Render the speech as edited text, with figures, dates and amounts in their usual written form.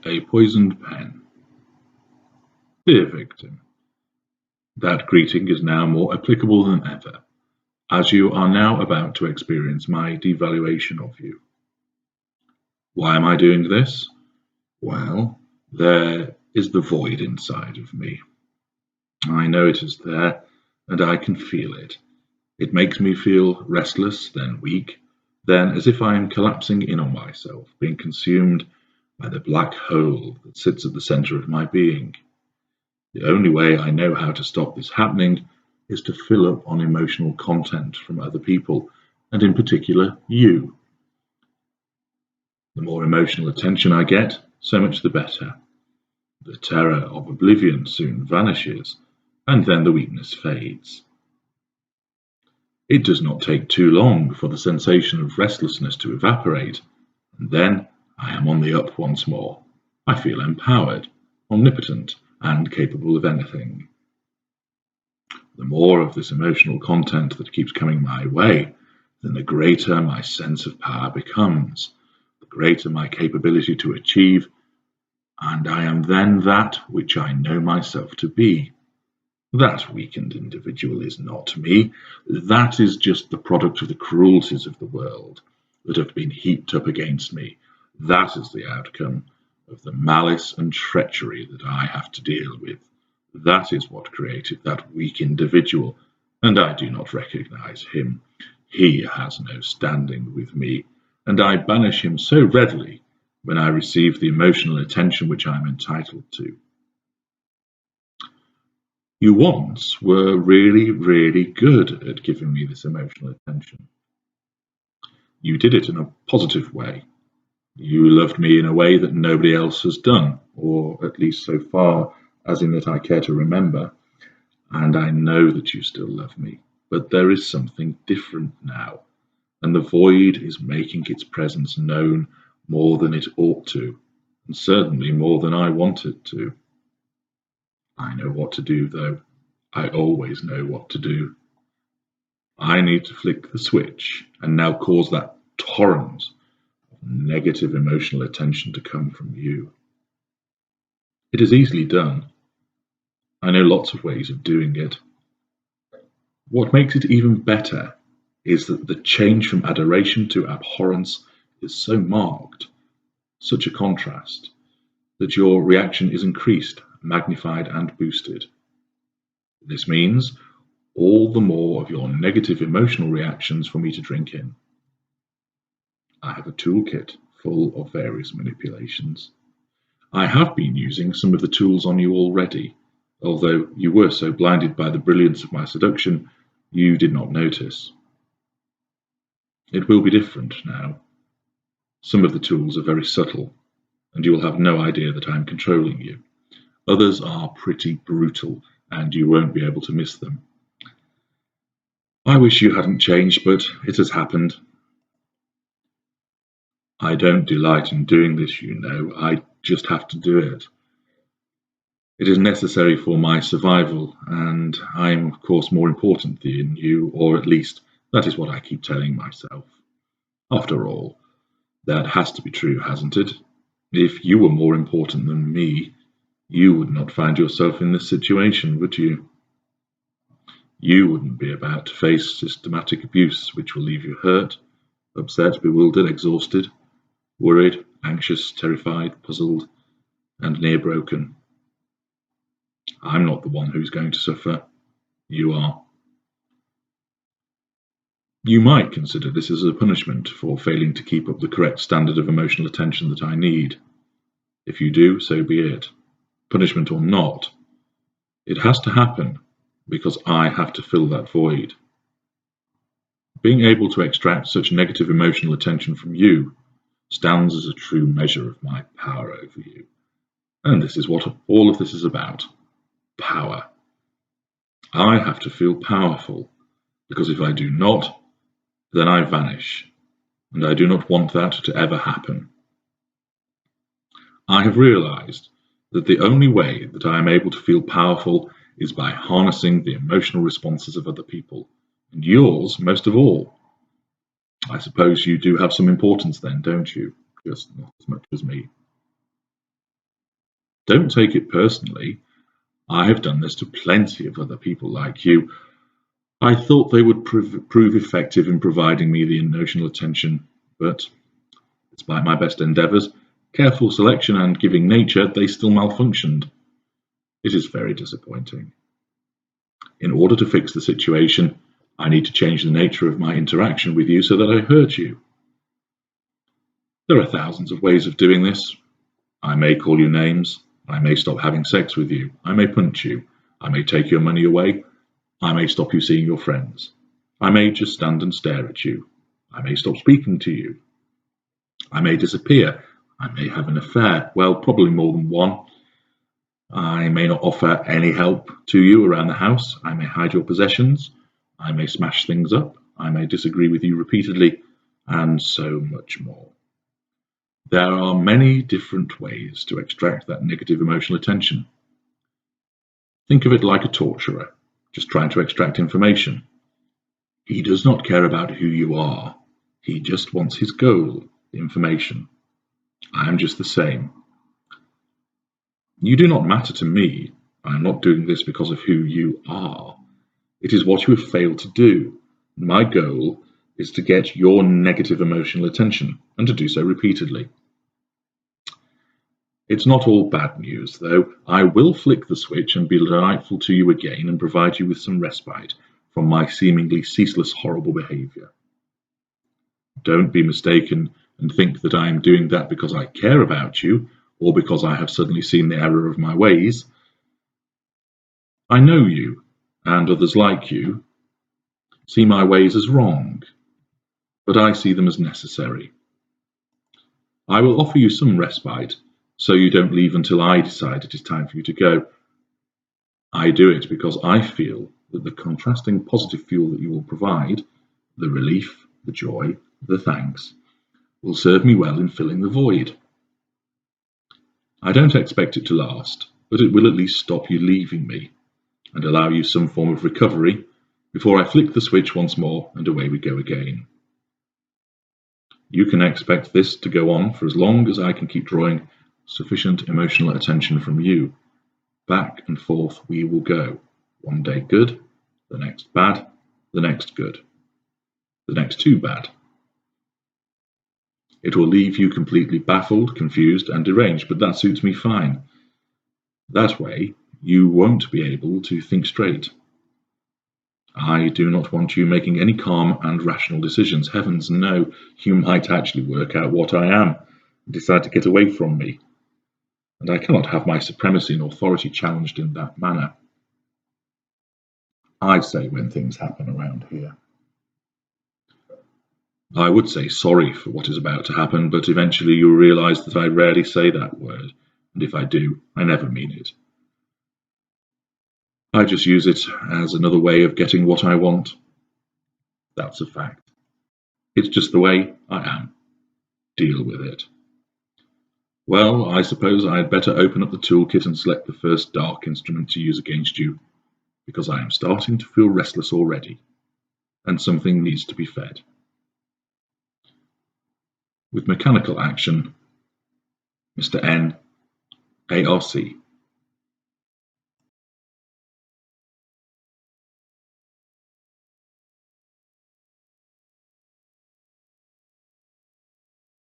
A poisoned pen. Dear victim, that greeting is now more applicable than ever, as you are now about to experience my devaluation of you. Why am I doing this? Well, there is the void inside of me. I know it is there, and I can feel it. It makes me feel restless, then weak, then as if I am collapsing in on myself, being consumed by the black hole that sits at the center of my being. The only way I know how to stop this happening is to fill up on emotional content from other people, and in particular, you. The more emotional attention I get, so much the better. The terror of oblivion soon vanishes, and then the weakness fades. It does not take too long for the sensation of restlessness to evaporate, and then I am on the up once more. I feel empowered, omnipotent, and capable of anything. The more of this emotional content that keeps coming my way, then the greater my sense of power becomes, the greater my capability to achieve, and I am then that which I know myself to be. That weakened individual is not me. That is just the product of the cruelties of the world that have been heaped up against me. That is the outcome of the malice and treachery that I have to deal with. That is what created that weak individual, and I do not recognize him. He has no standing with me, and I banish him so readily when I receive the emotional attention which I am entitled to. You once were really, really good at giving me this emotional attention. You did it in a positive way. You loved me in a way that nobody else has done, or at least so far as in that I care to remember. And I know that you still love me, but there is something different now, and the void is making its presence known more than it ought to, and certainly more than I want it to. I know what to do, though. I always know what to do. I need to flick the switch and now cause that torrent of negative emotional attention to come from you. It is easily done. I know lots of ways of doing it. What makes it even better is that the change from adoration to abhorrence is so marked, such a contrast, that your reaction is increased, magnified, and boosted. This means all the more of your negative emotional reactions for me to drink in. I have a toolkit full of various manipulations. I have been using some of the tools on you already, although you were so blinded by the brilliance of my seduction, you did not notice. It will be different now. Some of the tools are very subtle, and you will have no idea that I am controlling you. Others are pretty brutal, and you won't be able to miss them. I wish you hadn't changed, but it has happened. I don't delight in doing this, you know. I just have to do it. It is necessary for my survival, and I am, of course, more important than you, or at least that is what I keep telling myself. After all, that has to be true, hasn't it? If you were more important than me, you would not find yourself in this situation, would you? You wouldn't be about to face systematic abuse which will leave you hurt, upset, bewildered, exhausted, worried, anxious, terrified, puzzled, and near broken. I'm not the one who's going to suffer. You are. You might consider this as a punishment for failing to keep up the correct standard of emotional attention that I need. If you do, so be it. Punishment or not, it has to happen because I have to fill that void. Being able to extract such negative emotional attention from you stands as a true measure of my power over you. And this is what all of this is about. Power. I have to feel powerful, because if I do not, then I vanish, and I do not want that to ever happen. I have realized that the only way that I am able to feel powerful is by harnessing the emotional responses of other people, and yours most of all. I suppose you do have some importance then, don't you? Just not as much as me. Don't take it personally. I have done this to plenty of other people like you. I thought they would prove effective in providing me the emotional attention, but despite my best endeavours, careful selection and giving nature, they still malfunctioned. It is very disappointing. In order to fix the situation, I need to change the nature of my interaction with you so that I hurt you. There are thousands of ways of doing this. I may call you names. I may stop having sex with you. I may punch you. I may take your money away. I may stop you seeing your friends. I may just stand and stare at you. I may stop speaking to you. I may disappear. I may have an affair. Well, probably more than one. I may not offer any help to you around the house. I may hide your possessions. I may smash things up. I may disagree with you repeatedly, and so much more. There are many different ways to extract that negative emotional attention. Think of it like a torturer, just trying to extract information. He does not care about who you are. He just wants his goal, the information. I am just the same. You do not matter to me. I am not doing this because of who you are. It is what you have failed to do. My goal is to get your negative emotional attention, and to do so repeatedly. It's not all bad news, though. I will flick the switch and be delightful to you again and provide you with some respite from my seemingly ceaseless horrible behaviour. Don't be mistaken and think that I am doing that because I care about you, or because I have suddenly seen the error of my ways. I know you, and others like you, see my ways as wrong, but I see them as necessary. I will offer you some respite, so you don't leave until I decide it is time for you to go. I do it because I feel that the contrasting positive fuel that you will provide, the relief, the joy, the thanks, will serve me well in filling the void. I don't expect it to last, but it will at least stop you leaving me and allow you some form of recovery before I flick the switch once more and away we go again. You can expect this to go on for as long as I can keep drawing sufficient emotional attention from you. Back and forth we will go. One day good, the next bad, the next good, the next too bad. It will leave you completely baffled, confused, and deranged, but that suits me fine. That way, you won't be able to think straight. I do not want you making any calm and rational decisions. Heavens, no. You might actually work out what I am and decide to get away from me. And I cannot have my supremacy and authority challenged in that manner. I say when things happen around here. I would say sorry for what is about to happen, but eventually you'll realize that I rarely say that word, and if I do, I never mean it. I just use it as another way of getting what I want. That's a fact. It's just the way I am. Deal with it. Well, I suppose I had better open up the toolkit and select the first dark instrument to use against you, because I am starting to feel restless already, and something needs to be fed. With mechanical action, Mr. N, ARC.